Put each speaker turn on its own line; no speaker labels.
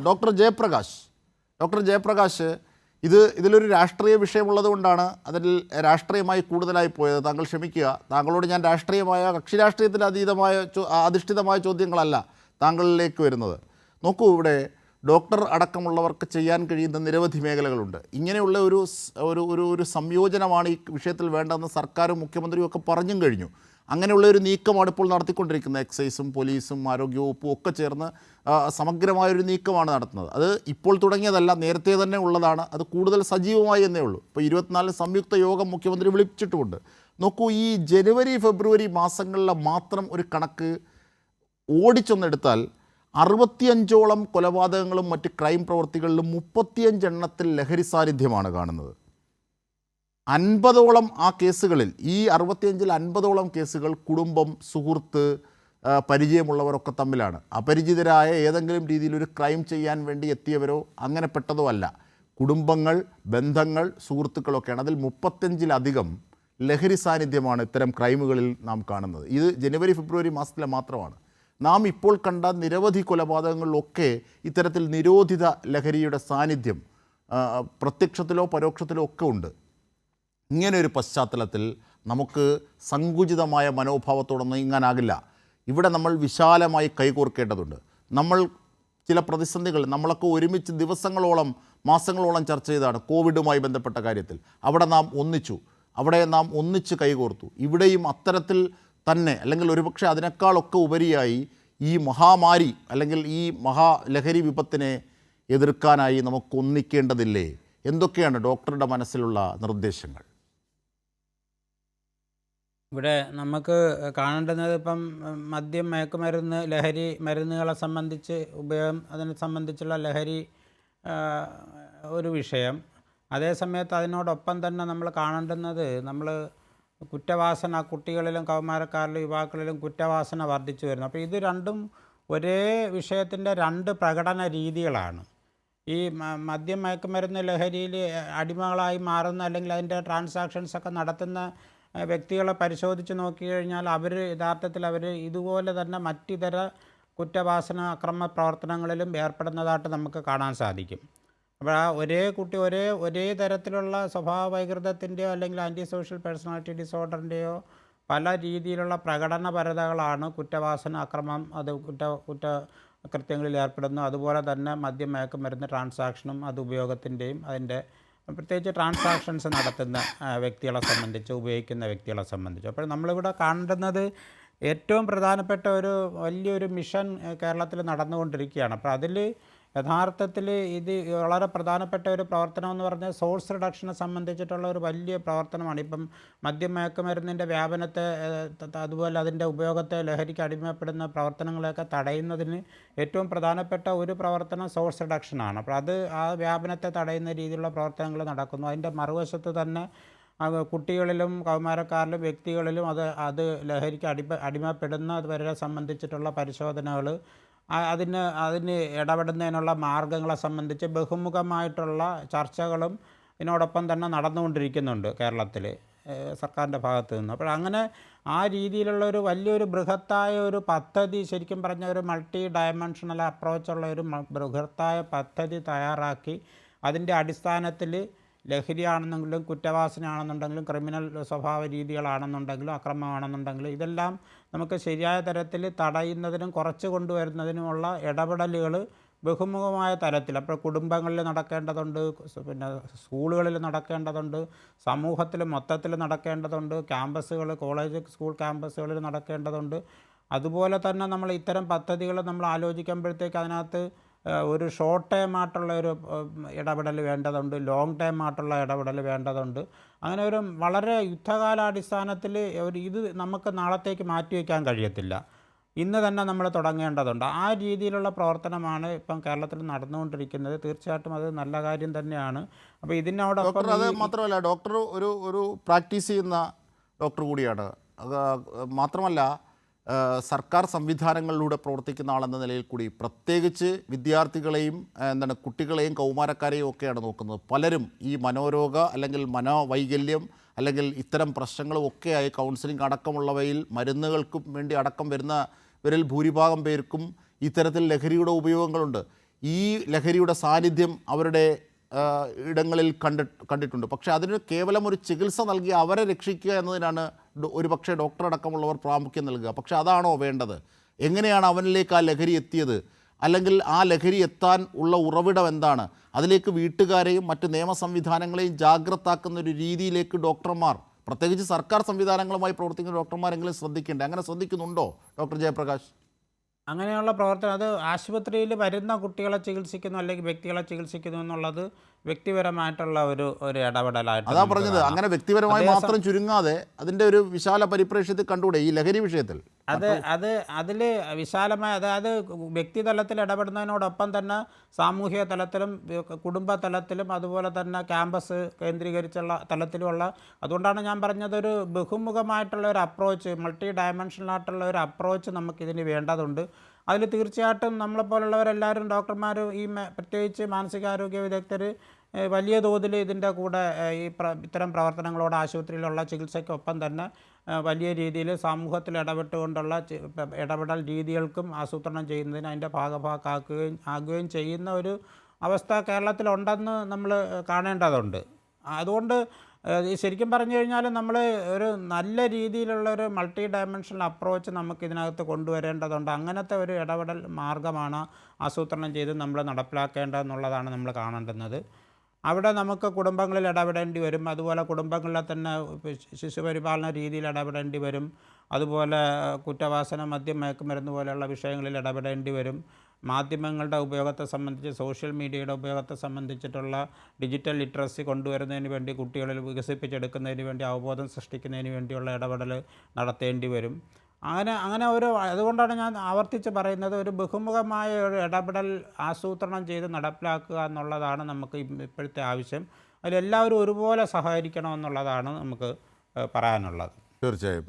Doctor Jayaprakash ഇതിലൊരു രാഷ്ട്രീയ വിഷയമുള്ളതുകൊണ്ടാണ് അതിൽ രാഷ്ട്രീയമായി കൂടുതലായി പോയത്. താങ്കൾ ക്ഷമിക്കുക. താങ്കളോട് ഞാൻ രാഷ്ട്രീയമായ കക്ഷി രാഷ്ട്രീയത്തിന് അധിഷ്ഠിതമായ ചോദ്യങ്ങളല്ല താങ്കളിലേക്ക് വരുന്നത്. നോക്കൂ, ഇവിടെ ഡോക്ടർ അടക്കമുള്ളവർക്ക് ചെയ്യാൻ കഴിയുന്ന നിരവധി മേഖലകളുണ്ട്. ഇങ്ങനെയുള്ള ഒരു സംയോജനമാണ് ഈ വിഷയത്തിൽ വേണ്ടതെന്ന് സർക്കാരും മുഖ്യമന്ത്രിയും ഒക്കെ പറഞ്ഞും കഴിഞ്ഞു. അങ്ങനെയുള്ള ഒരു നീക്കമാണ് ഇപ്പോൾ നടത്തിക്കൊണ്ടിരിക്കുന്നത്. എക്സൈസും പോലീസും ആരോഗ്യവകുപ്പും ഒക്കെ ചേർന്ന് സമഗ്രമായൊരു നീക്കമാണ് നടത്തുന്നത്. അത് ഇപ്പോൾ തുടങ്ങിയതല്ല, നേരത്തെ തന്നെ ഉള്ളതാണ്. അത് കൂടുതൽ സജീവമായി എന്നേ ഉള്ളൂ. ഇപ്പോൾ 24 സംയുക്ത യോഗം മുഖ്യമന്ത്രി വിളിച്ചിട്ടുമുണ്ട്. നോക്കൂ, ഈ ജനുവരി ഫെബ്രുവരി മാസങ്ങളിലെ മാത്രം ഒരു കണക്ക് ഓടിച്ചൊന്നെടുത്താൽ 65ഓളം കൊലപാതകങ്ങളും മറ്റ് ക്രൈം പ്രവൃത്തികളിലും 35 എണ്ണത്തിൽ ലഹരി സാന്നിധ്യമാണ് കാണുന്നത്. 50ഓളം ആ കേസുകളിൽ, ഈ 65-ൽ 50ഓളം കേസുകൾ കുടുംബം, സുഹൃത്ത്, പരിചയമുള്ളവരൊക്കെ തമ്മിലാണ്. അപരിചിതരായ ഏതെങ്കിലും രീതിയിലൊരു ക്രൈം ചെയ്യാൻ വേണ്ടി എത്തിയവരോ അങ്ങനെ പെട്ടതോ അല്ല. കുടുംബങ്ങൾ, ബന്ധങ്ങൾ, സുഹൃത്തുക്കളൊക്കെയാണ്. അതിൽ 35-ലധികം ലഹരി സാന്നിധ്യമാണ് ഇത്തരം ക്രൈമുകളിൽ നാം കാണുന്നത്. ഇത് ജനുവരി ഫെബ്രുവരി മാസത്തിലെ മാത്രമാണ്. നാം ഇപ്പോൾ കണ്ട നിരവധി കൊലപാതകങ്ങളിലൊക്കെ ഇത്തരത്തിൽ നിരോധിത ലഹരിയുടെ സാന്നിധ്യം പ്രത്യക്ഷത്തിലോ പരോക്ഷത്തിലോ ഒക്കെ ഉണ്ട്. ഇങ്ങനെ ഒരു പശ്ചാത്തലത്തിൽ നമുക്ക് സങ്കുചിതമായ മനോഭാവത്തോടൊന്നും നീങ്ങാനാകില്ല. ഇവിടെ നമ്മൾ വിശാലമായി കൈകോർക്കേണ്ടതുണ്ട്. നമ്മൾ ചില പ്രതിസന്ധികൾ നമ്മളൊക്കെ ഒരുമിച്ച് ദിവസങ്ങളോളം മാസങ്ങളോളം ചർച്ച ചെയ്തതാണ് കോവിഡുമായി ബന്ധപ്പെട്ട കാര്യത്തിൽ. അവിടെ നാം ഒന്നിച്ച് കൈകോർത്തു. ഇവിടെയും അത്തരത്തിൽ തന്നെ, അല്ലെങ്കിൽ ഒരുപക്ഷെ അതിനേക്കാളൊക്കെ ഉപരിയായി ഈ മഹാമാരി അല്ലെങ്കിൽ ഈ മഹാലഹരി വിപത്തിനെ എതിർക്കാനായി നമുക്ക് ഒന്നിക്കേണ്ടതില്ലേ? എന്തൊക്കെയാണ് ഡോക്ടറുടെ മനസ്സിലുള്ള നിർദ്ദേശങ്ങൾ?
ഇവിടെ നമുക്ക് കാണേണ്ടുന്നത് ഇപ്പം മദ്യം, മയക്കുമരുന്ന്, ലഹരി മരുന്നുകളെ സംബന്ധിച്ച് അതിനെ സംബന്ധിച്ചുള്ള ലഹരി ഒരു വിഷയം. അതേസമയത്ത് അതിനോടൊപ്പം തന്നെ നമ്മൾ കാണേണ്ടുന്നത്, നമ്മൾ കുറ്റവാസന കുട്ടികളിലും കൗമാരക്കാരിലും യുവാക്കളിലും കുറ്റവാസന വർദ്ധിച്ചു വരുന്നു. അപ്പോൾ ഇത് രണ്ടും ഒരേ വിഷയത്തിൻ്റെ രണ്ട് പ്രകടന രീതികളാണ്. ഈ മദ്യം, മയക്കുമരുന്ന്, ലഹരിയിൽ അടിമകളായി മാറുന്ന അല്ലെങ്കിൽ അതിൻ്റെ ട്രാൻസാക്ഷൻസൊക്കെ നടത്തുന്ന വ്യക്തികളെ പരിശോധിച്ച് നോക്കിക്കഴിഞ്ഞാൽ യഥാർത്ഥത്തിൽ അവർ ഇതുപോലെ തന്നെ മറ്റിതര കുറ്റവാസന അക്രമ പ്രവർത്തനങ്ങളിലും ഏർപ്പെടുന്നതായിട്ട് നമുക്ക് കാണാൻ സാധിക്കും. അപ്പോൾ ആ ഒരേ കുട്ടി ഒരേ തരത്തിലുള്ള സ്വഭാവ വൈകൃതത്തിൻ്റെയോ അല്ലെങ്കിൽ ആൻറ്റി സോഷ്യൽ പേഴ്സണാലിറ്റി ഡിസോർഡറിൻ്റെയോ പല രീതിയിലുള്ള പ്രകടനപരതകളാണ് കുറ്റവാസന, അക്രമം, അത് കുറ്റകൃത്യങ്ങളിൽ ഏർപ്പെടുന്നു. അതുപോലെ തന്നെ മദ്യം, മയക്കുമരുന്ന് ട്രാൻസാക്ഷനും അത് ഉപയോഗത്തിൻ്റെയും അതിൻ്റെ പ്രത്യേകിച്ച് ട്രാൻസാക്ഷൻസ് നടത്തുന്ന വ്യക്തികളെ സംബന്ധിച്ച്, ഉപയോഗിക്കുന്ന വ്യക്തികളെ സംബന്ധിച്ച്. അപ്പോൾ നമ്മളിവിടെ കാണുന്നത് ഏറ്റവും പ്രധാനപ്പെട്ട വലിയൊരു മിഷൻ കേരളത്തിൽ നടന്നുകൊണ്ടിരിക്കുകയാണ്. അപ്പോൾ അതിൽ യഥാർത്ഥത്തിൽ ഇത് വളരെ പ്രധാനപ്പെട്ട ഒരു പ്രവർത്തനം എന്ന് പറഞ്ഞാൽ സോഴ്സ് റിഡക്ഷനെ സംബന്ധിച്ചിട്ടുള്ള ഒരു വലിയ പ്രവർത്തനമാണ്. ഇപ്പം മദ്യം, മയക്കുമരുന്നിൻ്റെ വ്യാപനത്തെ, അതുപോലെ അതിൻ്റെ ഉപയോഗത്തെ, ലഹരിക്ക് അടിമപ്പെടുന്ന പ്രവർത്തനങ്ങളെയൊക്കെ തടയുന്നതിന് ഏറ്റവും പ്രധാനപ്പെട്ട ഒരു പ്രവർത്തനം സോഴ്സ് റിഡക്ഷനാണ്. അപ്പോൾ ആ വ്യാപനത്തെ തടയുന്ന രീതിയിലുള്ള പ്രവർത്തനങ്ങൾ നടക്കുന്നു. അതിൻ്റെ മറുവശത്ത് തന്നെ കുട്ടികളിലും കൗമാരക്കാരിലും വ്യക്തികളിലും അത് ലഹരിക്ക് അടിമപ്പെടുന്നവരെ സംബന്ധിച്ചിട്ടുള്ള പരിശോധനകൾ, അതിന് ഇടപെടുന്നതിനുള്ള മാർഗങ്ങളെ സംബന്ധിച്ച് ബഹുമുഖമായിട്ടുള്ള ചർച്ചകളും ഇതിനോടൊപ്പം തന്നെ നടന്നുകൊണ്ടിരിക്കുന്നുണ്ട് കേരളത്തിൽ സർക്കാരിൻ്റെ ഭാഗത്തു നിന്ന്. അപ്പോൾ അങ്ങനെ ആ രീതിയിലുള്ള ഒരു വലിയൊരു ബൃഹത്തായ ഒരു പദ്ധതി, ശരിക്കും പറഞ്ഞ ഒരു മൾട്ടി ഡയമെൻഷണൽ അപ്രോച്ചുള്ള ഒരു ബൃഹത്തായ പദ്ധതി തയ്യാറാക്കി അതിൻ്റെ അടിസ്ഥാനത്തിൽ ലഹരിയാണെന്നെങ്കിലും കുറ്റവാസനയാണെന്നുണ്ടെങ്കിലും ക്രിമിനൽ സ്വഭാവ രീതികളാണെന്നുണ്ടെങ്കിലും അക്രമമാണെന്നുണ്ടെങ്കിലും ഇതെല്ലാം നമുക്ക് ശരിയായ തരത്തിൽ തടയുന്നതിനും കുറച്ച് കൊണ്ടുവരുന്നതിനുമുള്ള ഇടപെടലുകൾ ബഹുമുഖമായ തരത്തിൽ, അപ്പോൾ കുടുംബങ്ങളിൽ നടക്കേണ്ടതുണ്ട്, പിന്നെ സ്കൂളുകളിൽ നടക്കേണ്ടതുണ്ട്, സമൂഹത്തിൽ മൊത്തത്തിൽ നടക്കേണ്ടതുണ്ട്, ക്യാമ്പസുകൾ, കോളേജ്, സ്കൂൾ ക്യാമ്പസുകളിൽ നടക്കേണ്ടതുണ്ട്. അതുപോലെ തന്നെ നമ്മൾ ഇത്തരം പദ്ധതികൾ നമ്മൾ ആലോചിക്കുമ്പോഴത്തേക്ക് അതിനകത്ത് ഒരു ഷോർട്ട് ടൈം ആയിട്ടുള്ള ഒരു ഇടപെടൽ വേണ്ടതുണ്ട്, ലോങ് ടൈം ആയിട്ടുള്ള ഇടപെടൽ വേണ്ടതുണ്ട്. അങ്ങനെ ഒരു വളരെ യുദ്ധകാലാടിസ്ഥാനത്തിൽ ഇത് നമുക്ക് നാളത്തേക്ക് മാറ്റിവെക്കാൻ കഴിയത്തില്ല, ഇന്ന് തന്നെ നമ്മൾ തുടങ്ങേണ്ടതുണ്ട്. ആ രീതിയിലുള്ള പ്രവർത്തനമാണ് ഇപ്പം കേരളത്തിൽ നടന്നുകൊണ്ടിരിക്കുന്നത്. തീർച്ചയായിട്ടും അത് നല്ല കാര്യം തന്നെയാണ്. അപ്പോൾ ഇതിനോടൊപ്പം
അത് മാത്രമല്ല, ഡോക്ടർ ഒരു പ്രാക്ടീസ് ചെയ്യുന്ന ഡോക്ടർ കൂടിയാണ്. മാത്രമല്ല സർക്കാർ സംവിധാനങ്ങളിലൂടെ പ്രവർത്തിക്കുന്ന ആളെന്ന നിലയിൽ കൂടി പ്രത്യേകിച്ച് വിദ്യാർത്ഥികളെയും കുട്ടികളെയും കൗമാരക്കാരെയും ഒക്കെയാണ് നോക്കുന്നത്. പലരും ഈ മനോരോഗ അല്ലെങ്കിൽ മനോവൈകല്യം അല്ലെങ്കിൽ ഇത്തരം പ്രശ്നങ്ങളും ഒക്കെയായി കൗൺസിലിംഗ് അടക്കമുള്ളവയിൽ മരുന്നുകൾക്കും വേണ്ടി അടക്കം വരുന്നവരിൽ ഭൂരിഭാഗം പേർക്കും ഇത്തരത്തിൽ ലഹരിയുടെ ഉപയോഗങ്ങളുണ്ട്. ഈ ലഹരിയുടെ സാന്നിധ്യം അവരുടെ ഇടങ്ങളിൽ കണ്ടിട്ടുണ്ട്. പക്ഷേ അതിന് കേവലം ഒരു ചികിത്സ നൽകി അവരെ രക്ഷിക്കുക എന്നതിനാണ് ഒരുപക്ഷെ ഡോക്ടർ അടക്കമുള്ളവർ പ്രാമുഖ്യം നൽകുക. പക്ഷേ അതാണോ വേണ്ടത്? എങ്ങനെയാണ് അവനിലേക്ക് ആ ലഹരി എത്തിയത്, അല്ലെങ്കിൽ ആ ലഹരി എത്താൻ ഉള്ള ഉറവിടം എന്താണ്? അതിലേക്ക് വീട്ടുകാരെയും മറ്റ് നിയമ സംവിധാനങ്ങളെയും ജാഗ്രതാക്കുന്ന ഒരു രീതിയിലേക്ക് ഡോക്ടർമാർ, പ്രത്യേകിച്ച് സർക്കാർ സംവിധാനങ്ങളുമായി പ്രവർത്തിക്കുന്ന ഡോക്ടർമാരെങ്കിലും ശ്രദ്ധിക്കേണ്ടേ? അങ്ങനെ ശ്രദ്ധിക്കുന്നുണ്ടോ ഡോക്ടർ ജയപ്രകാശ്?
അങ്ങനെയുള്ള പ്രവർത്തനം അത് ആശുപത്രിയിൽ വരുന്ന കുട്ടികളെ ചികിത്സിക്കുന്നു അല്ലെങ്കിൽ വ്യക്തികളെ ചികിത്സിക്കുന്നു എന്നുള്ളത് വ്യക്തിപരമായിട്ടുള്ള ഒരു ഇടപെടലായിട്ട്
അതാ പറഞ്ഞത്, അങ്ങനെ വ്യക്തിപരമായി മാത്രം ചുരുങ്ങാതെ അതിൻ്റെ ഒരു വിശാല പരിപ്രേക്ഷ്യത്തിൽ കണ്ടുകൂടെ ഈ ലഹരി വിഷയത്തിൽ?
അതിൽ വിശാലമായ, അതായത് വ്യക്തിതലത്തിൽ ഇടപെടുന്നതിനോടൊപ്പം തന്നെ സാമൂഹിക തലത്തിലും കുടുംബ തലത്തിലും അതുപോലെ തന്നെ ക്യാമ്പസ് കേന്ദ്രീകരിച്ചുള്ള തലത്തിലുമുള്ള, അതുകൊണ്ടാണ് ഞാൻ പറഞ്ഞത് ഒരു ബഹുമുഖമായിട്ടുള്ള ഒരു അപ്രോച്ച്, മൾട്ടി ഡയമെൻഷനായിട്ടുള്ള ഒരു അപ്രോച്ച് നമുക്കിതിന് വേണ്ടതുണ്ട്. അതിൽ തീർച്ചയായിട്ടും നമ്മളെപ്പോലുള്ളവരെല്ലാവരും ഡോക്ടർമാരും പ്രത്യേകിച്ച് മാനസികാരോഗ്യ വിദഗ്ധർ വലിയ തോതിൽ ഇതിൻ്റെ കൂടെ ഇത്തരം പ്രവർത്തനങ്ങളോട് ആശുപത്രിയിലുള്ള ചികിത്സയ്ക്കൊപ്പം തന്നെ വലിയ രീതിയിൽ സമൂഹത്തിൽ ഇടപെട്ടുകൊണ്ടുള്ള ഇടപെടൽ രീതികൾക്കും ആസൂത്രണം ചെയ്യുന്നതിന് അതിൻ്റെ ആകുകയും ചെയ്യുന്ന ഒരു അവസ്ഥ കേരളത്തിലുണ്ടെന്ന് നമ്മൾ കാണേണ്ടതുണ്ട്. അതുകൊണ്ട് ശരിക്കും പറഞ്ഞു കഴിഞ്ഞാൽ നമ്മൾ ഒരു നല്ല രീതിയിലുള്ള ഒരു മൾട്ടി ഡയമെൻഷണൽ അപ്രോച്ച് നമുക്ക് ഇതിനകത്ത് കൊണ്ടുവരേണ്ടതുണ്ട്. അങ്ങനത്തെ ഒരു ഇടപെടൽ മാർഗ്ഗമാണ് ആസൂത്രണം ചെയ്ത് നമ്മൾ നടപ്പിലാക്കേണ്ടതെന്നുള്ളതാണ് നമ്മൾ കാണേണ്ടുന്നത്. അവിടെ നമുക്ക് കുടുംബങ്ങളിൽ ഇടപെടേണ്ടി വരും. അതുപോലെ കുടുംബങ്ങളിലെ തന്നെ ശിശുപരിപാലന രീതിയിൽ ഇടപെടേണ്ടി വരും. അതുപോലെ കുറ്റവാസന, മദ്യം, മയക്കുമരുന്ന് പോലെയുള്ള വിഷയങ്ങളിൽ ഇടപെടേണ്ടി വരും. മാധ്യമങ്ങളുടെ ഉപയോഗത്തെ സംബന്ധിച്ച്, സോഷ്യൽ മീഡിയയുടെ ഉപയോഗത്തെ സംബന്ധിച്ചിട്ടുള്ള ഡിജിറ്റൽ ലിറ്ററസി കൊണ്ടുവരുന്നതിന് വേണ്ടി, കുട്ടികളിൽ വികസിപ്പിച്ചെടുക്കുന്നതിന് വേണ്ടി, അവബോധം സൃഷ്ടിക്കുന്നതിന് വേണ്ടിയുള്ള ഇടപെടൽ നടത്തേണ്ടി വരും. അതുകൊണ്ടാണ് ഞാൻ ആവർത്തിച്ച് പറയുന്നത്, ഒരു ബഹുമുഖമായ ഒരു ഇടപെടൽ ആസൂത്രണം ചെയ്ത് നടപ്പിലാക്കുക എന്നുള്ളതാണ് നമുക്ക് ഇപ്പോഴത്തെ ആവശ്യം. അതിലെല്ലാവരും ഒരുപോലെ സഹകരിക്കണമെന്നുള്ളതാണ് നമുക്ക് പറയാനുള്ളത്.
തീർച്ചയായും.